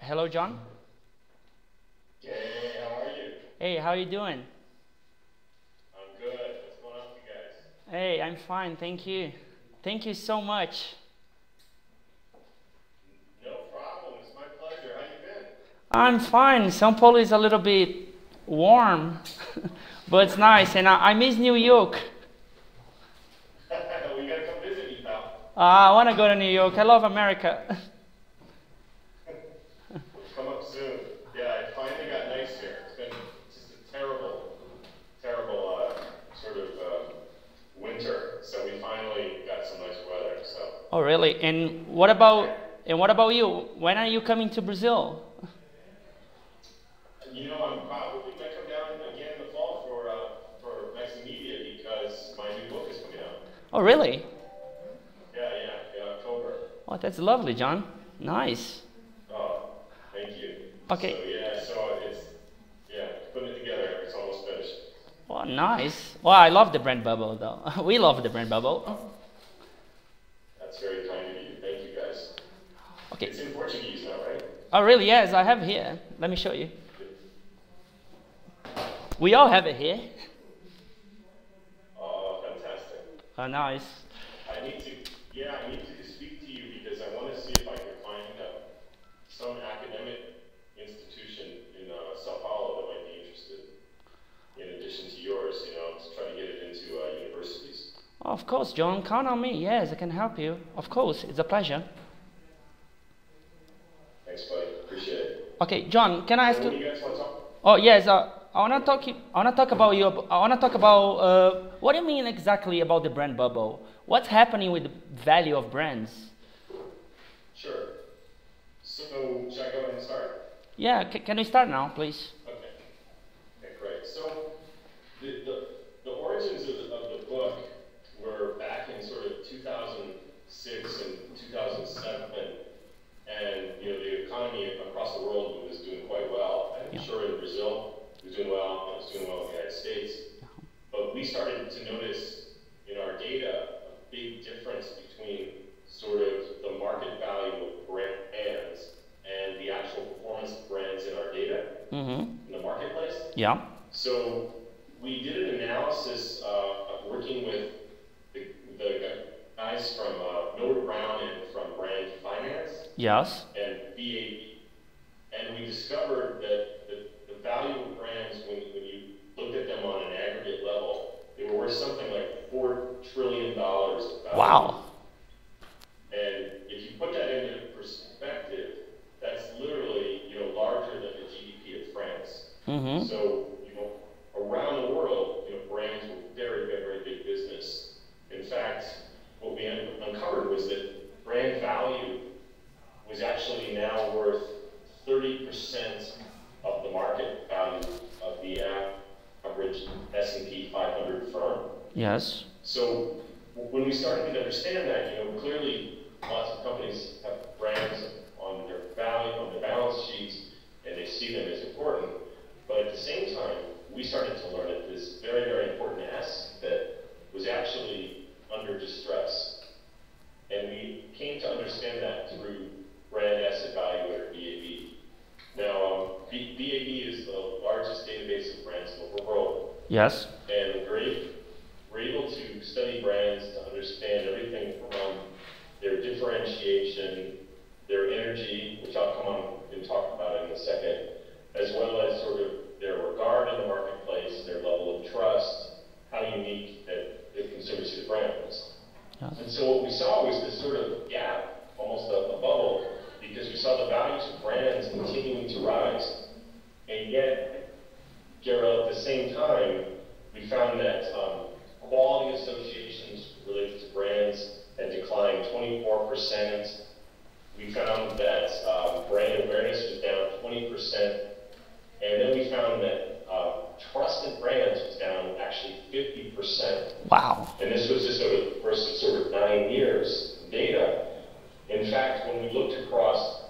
Hello, John. Hey, how are you? Hey, how you doing? I'm good. What's going on with you guys? Hey, I'm fine, thank you. Thank you so much. No problem. It's my pleasure. How you been? I'm fine. São Paulo is a little bit warm, but it's nice, and I miss New York. We gotta come visit you, pal. I want to go to New York. I love America. Come up soon. Yeah, it finally got nice here. It's been just a terrible, terrible sort of winter. So we finally got some nice weather. So. Oh, really? And what about you? When are you coming to Brazil? You know, I'm probably gonna come down again in the fall for Mexican media because my new book is coming out. Oh, really? Yeah, in October. Oh, that's lovely, John. Nice. Oh, thank you. Okay. So it's putting it together. It's almost finished. Oh, nice. Well, I love the Brand Bubble, though. We love the Brand Bubble. That's very kind of you. Thank you, guys. Okay. It's in Portuguese now, right? Oh, really? Yes, I have here. Let me show you. We all have it here. Oh, fantastic. Oh, nice. I need to speak to you because I want to see if I can find some academic institution in Sao Paulo that might be interested, in addition to yours, to try to get it into universities. Oh, of course, John. Count on me. Yes, I can help you. Of course, it's a pleasure. Thanks, buddy. Appreciate it. Okay, John, can I ask So what do you? you guys want to talk? Oh, yes. I wanna talk about you. I wanna talk about what do you mean exactly about the brand bubble? What's happening with the value of brands? Sure. So, should I go ahead and start? Yeah, can we start now, please? Okay, great. So, the origins of the book were back in sort of 2006 and 2007, and the economy across the world was doing quite well. I'm sure in Brazil it was doing well, and it was doing well in the United States. But we started to notice in our data a big difference between sort of the market value of brands and the actual performance of brands in our data in the marketplace. Yeah. So we did an analysis working with the guys from Miller Brown and from Brand Finance Yes. and BAB. And we discovered that the value of brands, when you looked at them on an aggregate level, they were worth something like $4 trillion of value. Wow. And if you put that into perspective, that's literally larger than the GDP of France. So around the world, brands were very, very, very big business. In fact, what we uncovered was that brand value was actually now worth 30% of the market value of the average S&P 500 firm. Yes. So when we started to understand that, clearly lots of companies have brands on their balance sheets, and they see them as important. But at the same time, we started to learn that this very, very important asset was actually under distress. And we came to understand that through Brand Asset Valuator, BAB. Now, BAB is the largest database of brands in the world. Yes. And we're able to study brands to understand everything from their differentiation, their energy, which I'll come on and talk about in a second, as well as sort of their regard in the marketplace, their level of trust, how unique that the consumers see the brand is. Yes. And so what we saw was this sort of gap, almost a bubble, because we saw the values of brands continuing to rise. And yet, Gabriel, at the same time, we found that quality associations related to brands had declined 24%. We found that brand awareness was down 20%. And then we found that trusted brands was down actually 50%. Wow. And this was just over the first sort of 9 years data. In fact, when we looked across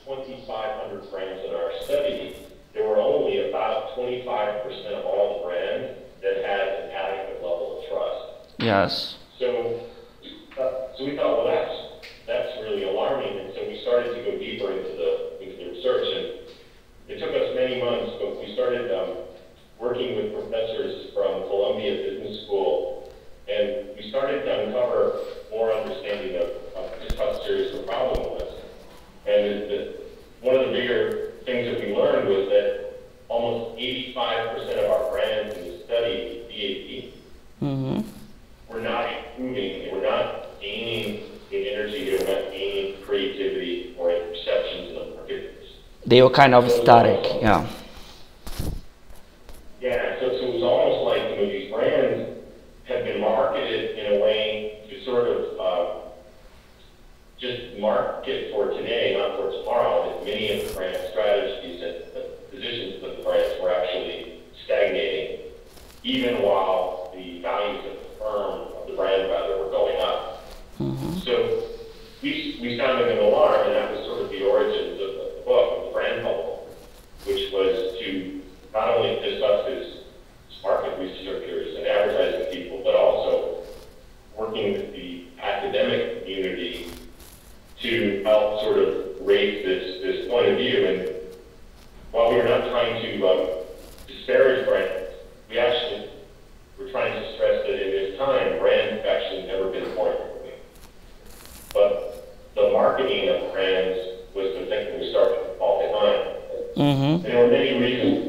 2,500 brands in our study, there were only about 25% of all the brand that had an adequate level of trust. Yes. So we thought, well, that's really alarming, and so we started to go deeper into the we started to uncover more understanding of just how serious the problem was. And one of the bigger things that we learned was that almost 85% of our brands in the study, BAP, were not improving, they were not gaining in energy, they were not gaining creativity or in perceptions in the marketplace. They were kind of static, yeah. Yeah, so it was almost like, these brands have been marketed in a way to sort of just market for today, not for tomorrow. That many of the brand strategies and the positions of the brands were actually stagnating, even while the values of the firm, of the brand rather, were going up. So we sounded an alarm, and that was sort of the origins of the book, of the Brand Bubble, which was to not only discuss as market researchers and advertising people, but also working with the academic community to help sort of raise this point of view. And while we were not trying to disparage brands, we actually were trying to stress that in this time, brands have actually never been more important. But the marketing of brands was the thing that we started to fall behind. And there were many reasons,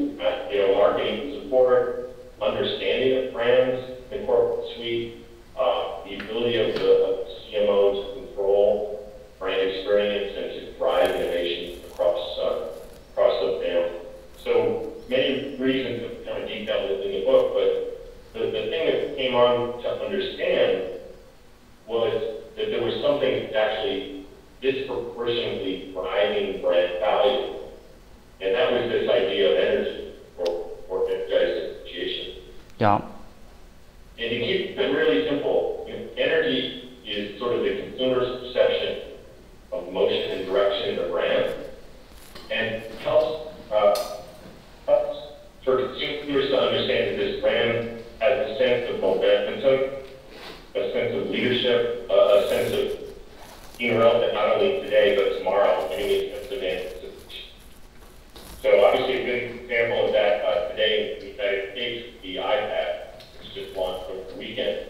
marketing support, understanding of brands, the corporate suite, the ability of the CMO to control brand experience and to drive innovation across the panel. So many reasons have kind of detailed it in the book, but the thing that came on to understand was that there was something actually disproportionately driving brand value, and that was this idea of energy or differentiation. Yeah. And to keep it really simple, energy is sort of the consumer's perception of motion and direction in a brand, and helps for consumers to understand that this brand has a sense of momentum, a sense of leadership, a sense of being relevant not only today but tomorrow, meaning it's advanced. So obviously a good example of that today in the United States, the iPad, which just launched over the weekend.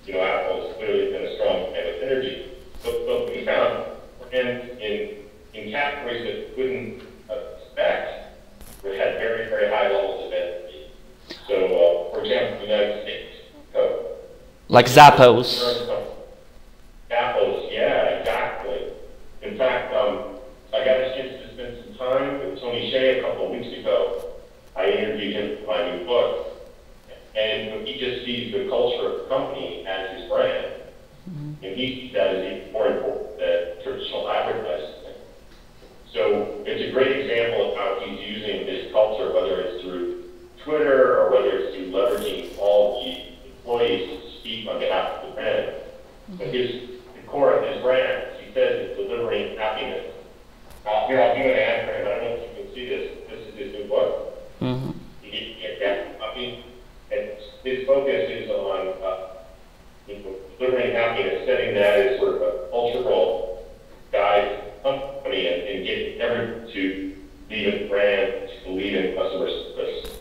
Apple has clearly been a strong fan of energy, but we found brands in categories that couldn't expect that had very, very high levels of energy. So, for example, the United States, like Zappos. Zappos, yeah, exactly. In fact, I got a chance to spend some time with Tony Hsieh a couple of weeks ago. I interviewed him for my new book, and he just sees the culture of the company as his brand, and he sees that as even more important than traditional advertising. So it's a great example of how he's using his culture, whether it's through Twitter or whether it's through leveraging all the employees to speak on behalf of the brand. But the core of his brand, he says, is delivering happiness. Here, I'll do an ad for him. I don't know if you can see this. This is his new book. He gets me a cat copy. And his focus is on delivering happiness, setting that as sort of a cultural guide company and getting everyone to be a brand, to believe in customer service.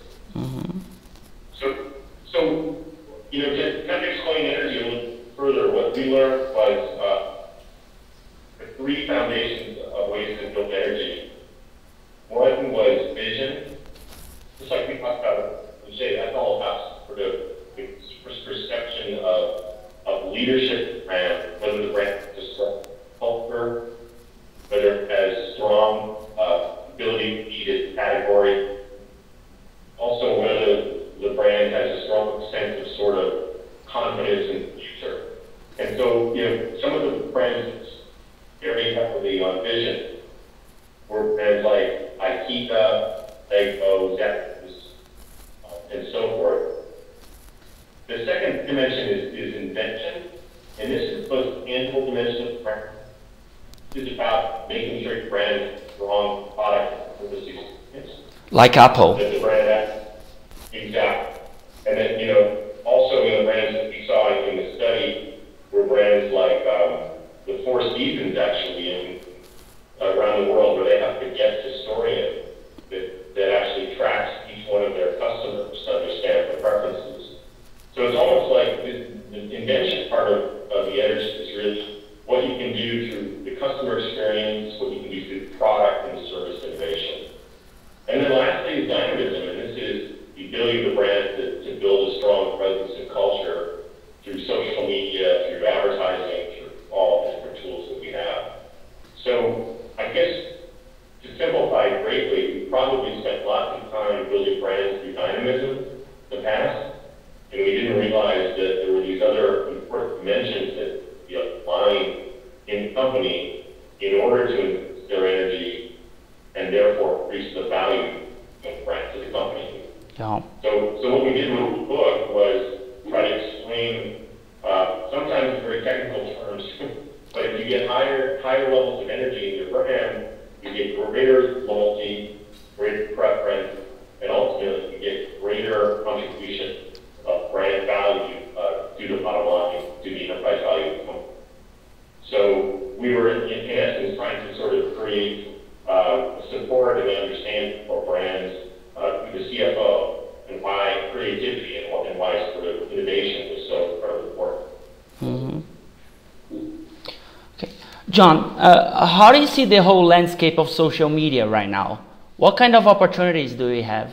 So to kind of explain energy a little further, what we learned was the three foundations of ways to build energy. One was vision, just like we talked about. We say that's all about sort of the perception of leadership brand, whether the brand has a strong culture, whether it has strong ability to lead its category, also whether the brand has a strong sense of sort of confidence in the future. And so, some of the brands very heavily on vision were brands like IKEA, Lego, Zappos, and so forth. The second dimension is invention, and this is both tangible dimension of the brand. This is about making sure your brand has a strong product for this experience. Like Apple. That the brand has. Exactly. And then, also the brands that we saw in the study were brands like the Four Seasons, actually, around the world, where they have a guest historian that actually tracks each one of their customers to understand their preferences. So it's almost like the invention of the editors is really what you can do through the customer experience, what you can do through product and service innovation. And then lastly is dynamism, and this is the ability of the brand to build a strong presence and culture through social media, through advertising, through all the different tools that we have. So I guess to simplify it greatly, we probably spent lots of time building brands through dynamism in the past, and we didn't realize that there were these other important dimensions that be applying in the company in order to invest their energy and therefore increase the value of the brand to the company. Yeah. So what we did with the book was try to explain, sometimes in very technical terms, but if you get higher levels of energy in your brand, you get greater loyalty, greater preference, and ultimately you get greater contribution of brand value to the bottom line, to the enterprise value of the company. So we were, in essence, trying to sort of create support and understanding for brands through the CFO and why creativity and why sort of innovation was so incredibly important. Mm-hmm. Okay. John, how do you see the whole landscape of social media right now? What kind of opportunities do we have?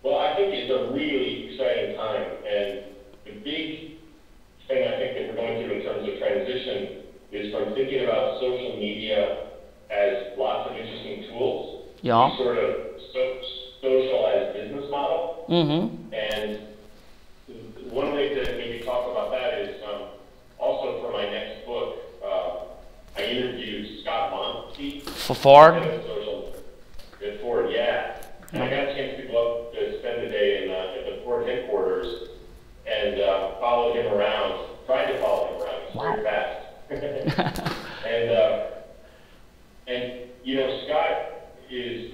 Well, I think it's a really exciting time, and the big thing I think that we're going through in terms of transition is from thinking about social media as lots of interesting tools, yeah, to sort of social as business model. Mm-hmm. And one way to maybe talk about that is also for my next book, I interviewed Scott Monty for Ford. At Ford, yeah. And I got a chance to go up to spend the day at the Ford headquarters and followed him around, tried to follow him around. He's very fast. And you know, Scott is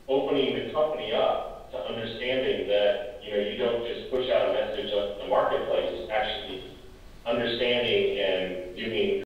opening the company up to understanding that, you know, you don't just push out a message on the marketplace, it's actually understanding and doing